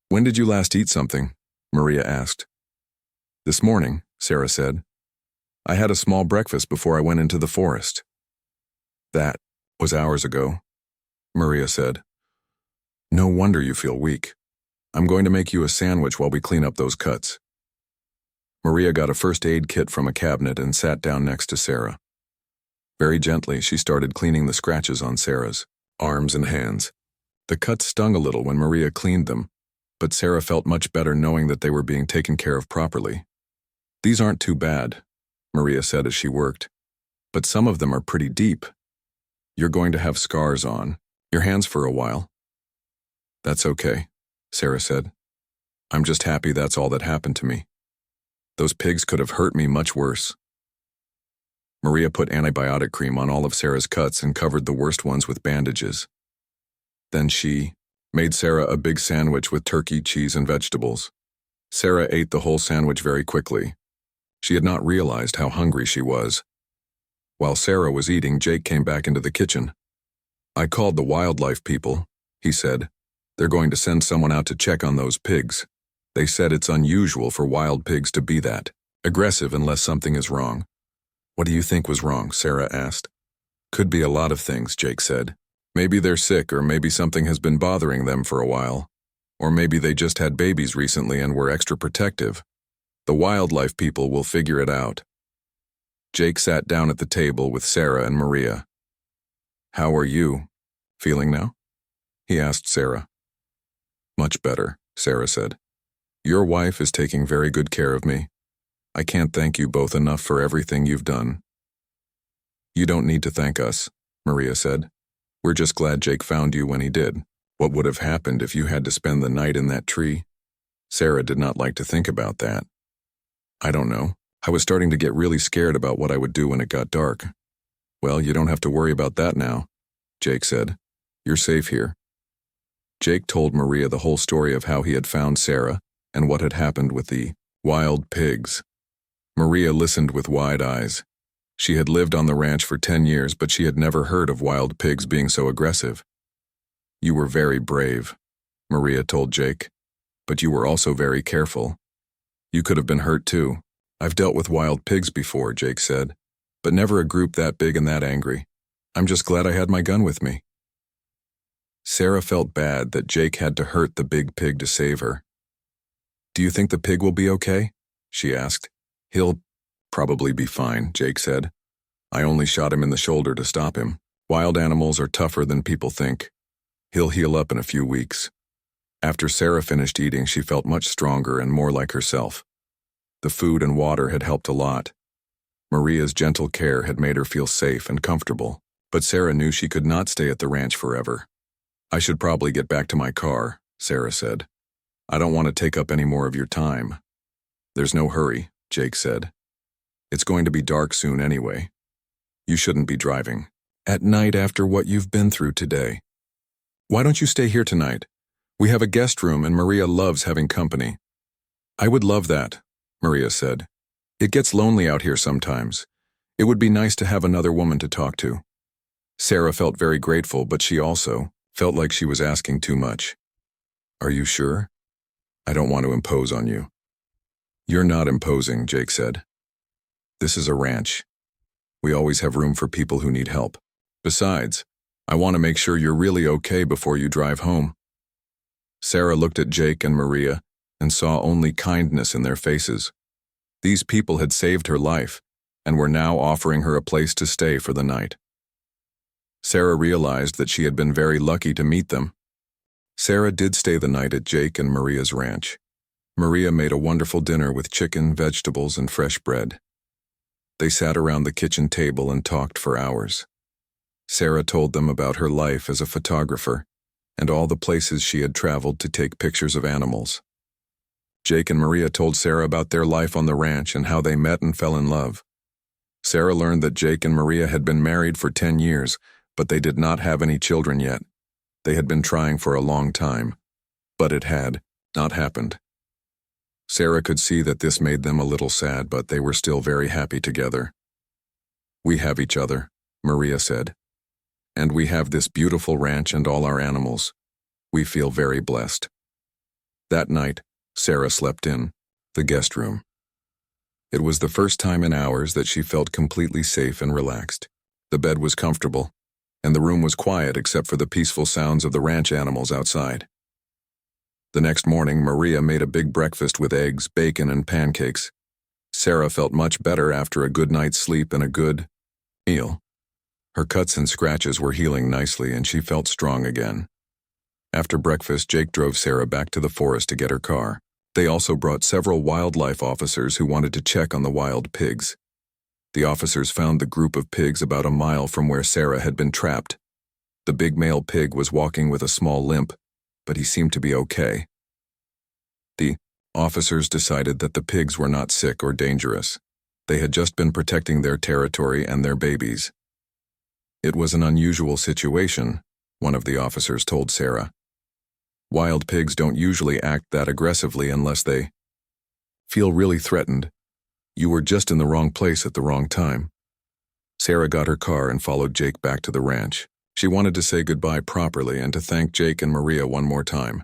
"When did you last eat something?" Maria asked. "This morning," Sarah said. "I had a small breakfast before I went into the forest." "That Was hours ago, Maria said. No wonder you feel weak. I'm going to make you a sandwich while we clean up those cuts. Maria got a first aid kit from a cabinet and sat down next to Sarah. Very gently, she started cleaning the scratches on Sarah's arms and hands. The cuts stung a little when Maria cleaned them, but Sarah felt much better knowing that they were being taken care of properly. These aren't too bad, Maria said as she worked, but some of them are pretty deep. You're going to have scars on your hands for a while. That's okay, Sarah said. I'm just happy that's all that happened to me. Those pigs could have hurt me much worse. Maria put antibiotic cream on all of Sarah's cuts and covered the worst ones with bandages. Then she made Sarah a big sandwich with turkey, cheese, and vegetables. Sarah ate the whole sandwich very quickly. She had not realized how hungry she was. While Sarah was eating, Jake came back into the kitchen. I called the wildlife people, he said. They're going to send someone out to check on those pigs. They said it's unusual for wild pigs to be that aggressive unless something is wrong. What do you think was wrong? Sarah asked. Could be a lot of things, Jake said. Maybe they're sick, or maybe something has been bothering them for a while. Or maybe they just had babies recently and were extra protective. The wildlife people will figure it out. Jake sat down at the table with Sarah and Maria. How are you feeling now? He asked Sarah. Much better, Sarah said. Your wife is taking very good care of me. I can't thank you both enough for everything you've done. You don't need to thank us, Maria said. We're just glad Jake found you when he did. What would have happened if you had to spend the night in that tree? Sarah did not like to think about that. I don't know. I was starting to get really scared about what I would do when it got dark. Well, you don't have to worry about that now, Jake said. You're safe here. Jake told Maria the whole story of how he had found Sarah and what had happened with the wild pigs. Maria listened with wide eyes. She had lived on the ranch for 10 years, but she had never heard of wild pigs being so aggressive. You were very brave, Maria told Jake, but you were also very careful. You could have been hurt too. I've dealt with wild pigs before, Jake said, but never a group that big and that angry. I'm just glad I had my gun with me. Sarah felt bad that Jake had to hurt the big pig to save her. Do you think the pig will be okay? She asked. He'll probably be fine, Jake said. I only shot him in the shoulder to stop him. Wild animals are tougher than people think. He'll heal up in a few weeks. After Sarah finished eating, she felt much stronger and more like herself. The food and water had helped a lot. Maria's gentle care had made her feel safe and comfortable, but Sarah knew she could not stay at the ranch forever. I should probably get back to my car, Sarah said. I don't want to take up any more of your time. There's no hurry, Jake said. It's going to be dark soon anyway. You shouldn't be driving at night after what you've been through today. Why don't you stay here tonight? We have a guest room and Maria loves having company. I would love that, Maria said. It gets lonely out here sometimes. It would be nice to have another woman to talk to. Sarah felt very grateful, but she also felt like she was asking too much. Are you sure? I don't want to impose on you. You're not imposing, Jake said. This is a ranch. We always have room for people who need help. Besides, I want to make sure you're really okay before you drive home. Sarah looked at Jake and Maria and saw only kindness in their faces. These people had saved her life and were now offering her a place to stay for the night. Sarah realized that she had been very lucky to meet them. Sarah did stay the night at Jake and Maria's ranch. Maria made a wonderful dinner with chicken, vegetables, and fresh bread. They sat around the kitchen table and talked for hours. Sarah told them about her life as a photographer and all the places she had traveled to take pictures of animals. Jake and Maria told Sarah about their life on the ranch and how they met and fell in love. Sarah learned that Jake and Maria had been married for 10 years, but they did not have any children yet. They had been trying for a long time, but it had not happened. Sarah could see that this made them a little sad, but they were still very happy together. We have each other, Maria said. And we have this beautiful ranch and all our animals. We feel very blessed. That night, Sarah slept in the guest room. It was the first time in hours that she felt completely safe and relaxed. The bed was comfortable, and the room was quiet except for the peaceful sounds of the ranch animals outside. The next morning, Maria made a big breakfast with eggs, bacon, and pancakes. Sarah felt much better after a good night's sleep and a good meal. Her cuts and scratches were healing nicely, and she felt strong again. After breakfast, Jake drove Sarah back to the forest to get her car. They also brought several wildlife officers who wanted to check on the wild pigs. The officers found the group of pigs about a mile from where Sarah had been trapped. The big male pig was walking with a small limp, but he seemed to be okay. The officers decided that the pigs were not sick or dangerous. They had just been protecting their territory and their babies. It was an unusual situation, one of the officers told Sarah. Wild pigs don't usually act that aggressively unless they feel really threatened. You were just in the wrong place at the wrong time. Sarah got her car and followed Jake back to the ranch. She wanted to say goodbye properly and to thank Jake and Maria one more time.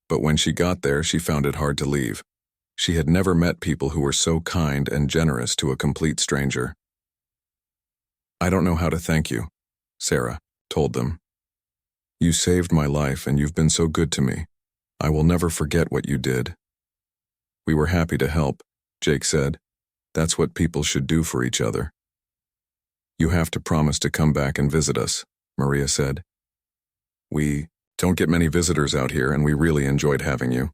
But when she got there, she found it hard to leave. She had never met people who were so kind and generous to a complete stranger. "I don't know how to thank you," Sarah told them. "You saved my life and you've been so good to me. I will never forget what you did." "We were happy to help," Jake said. "That's what people should do for each other." "You have to promise to come back and visit us," Maria said. "We don't get many visitors out here, and we really enjoyed having you."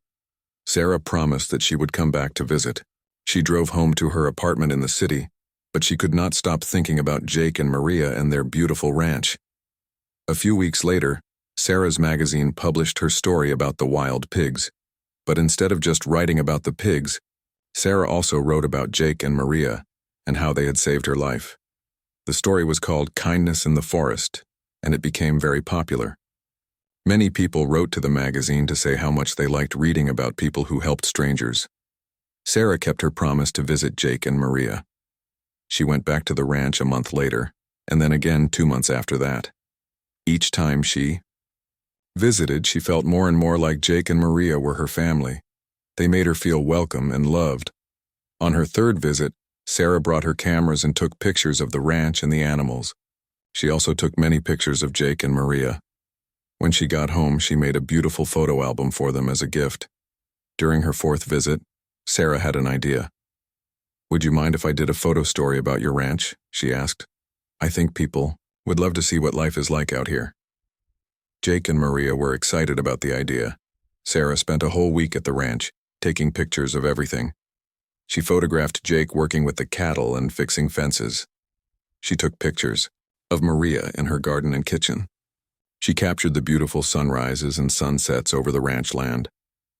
Sarah promised that she would come back to visit. She drove home to her apartment in the city, but she could not stop thinking about Jake and Maria and their beautiful ranch. A few weeks later, Sarah's magazine published her story about the wild pigs, but instead of just writing about the pigs, Sarah also wrote about Jake and Maria and how they had saved her life. The story was called Kindness in the Forest, and it became very popular. Many people wrote to the magazine to say how much they liked reading about people who helped strangers. Sarah kept her promise to visit Jake and Maria. She went back to the ranch a month later, and then again 2 months after that. Each time she visited, she felt more and more like Jake and Maria were her family. They made her feel welcome and loved. On her third visit, Sarah brought her cameras and took pictures of the ranch and the animals. She also took many pictures of Jake and Maria. When she got home, she made a beautiful photo album for them as a gift. During her fourth visit, Sarah had an idea. "Would you mind if I did a photo story about your ranch?" she asked. "I think people would love to see what life is like out here." Jake and Maria were excited about the idea. Sarah spent a whole week at the ranch, taking pictures of everything. She photographed Jake working with the cattle and fixing fences. She took pictures of Maria in her garden and kitchen. She captured the beautiful sunrises and sunsets over the ranch land.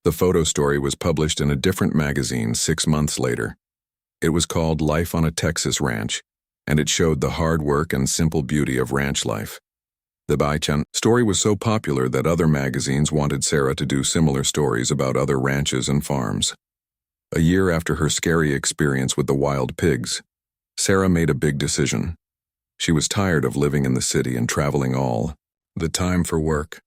The photo story was published in a different magazine 6 months later. It was called Life on a Texas Ranch, and it showed the hard work and simple beauty of ranch life. The Baichan story was so popular that other magazines wanted Sarah to do similar stories about other ranches and farms. A year after her scary experience with the wild pigs, Sarah made a big decision. She was tired of living in the city and traveling all the time for work.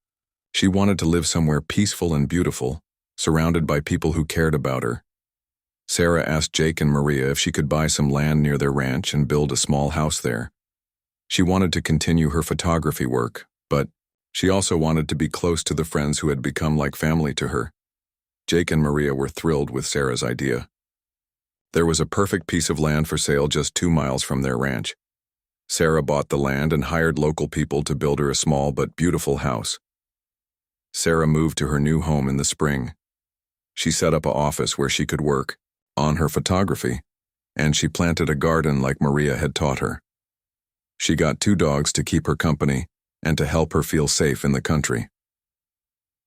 She wanted to live somewhere peaceful and beautiful, surrounded by people who cared about her. Sarah asked Jake and Maria if she could buy some land near their ranch and build a small house there. She wanted to continue her photography work, but she also wanted to be close to the friends who had become like family to her. Jake and Maria were thrilled with Sarah's idea. There was a perfect piece of land for sale just 2 miles from their ranch. Sarah bought the land and hired local people to build her a small but beautiful house. Sarah moved to her new home in the spring. She set up an office where she could work on her photography, and she planted a garden like Maria had taught her. She got 2 dogs to keep her company and to help her feel safe in the country.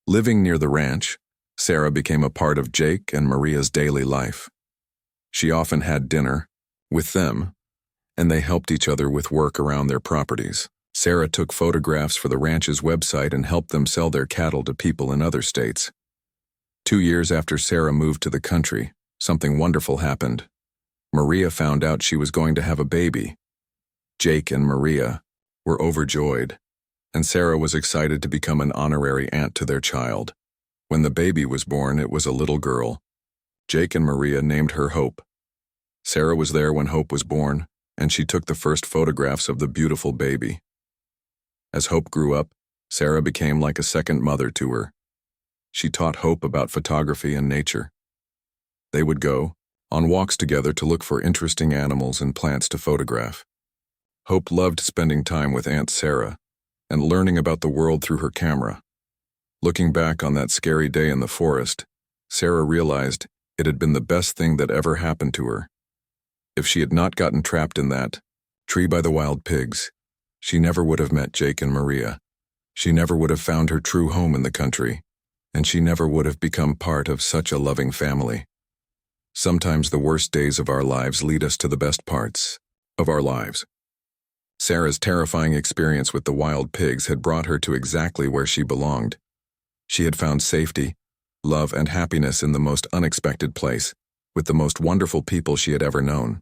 Living near the ranch, Sarah became a part of Jake and Maria's daily life. She often had dinner with them, and they helped each other with work around their properties. Sarah took photographs for the ranch's website and helped them sell their cattle to people in other states. 2 years after Sarah moved to the country, something wonderful happened. Maria found out she was going to have a baby. Jake and Maria were overjoyed, and Sarah was excited to become an honorary aunt to their child. When the baby was born, it was a little girl. Jake and Maria named her Hope. Sarah was there when Hope was born, and she took the first photographs of the beautiful baby. As Hope grew up, Sarah became like a second mother to her. She taught Hope about photography and nature. They would go on walks together to look for interesting animals and plants to photograph. Hope loved spending time with Aunt Sarah and learning about the world through her camera. Looking back on that scary day in the forest, Sarah realized it had been the best thing that ever happened to her. If she had not gotten trapped in that tree by the wild pigs, she never would have met Jake and Maria. She never would have found her true home in the country, and she never would have become part of such a loving family. Sometimes the worst days of our lives lead us to the best parts of our lives. Sarah's terrifying experience with the wild pigs had brought her to exactly where she belonged. She had found safety, love, and happiness in the most unexpected place, with the most wonderful people she had ever known.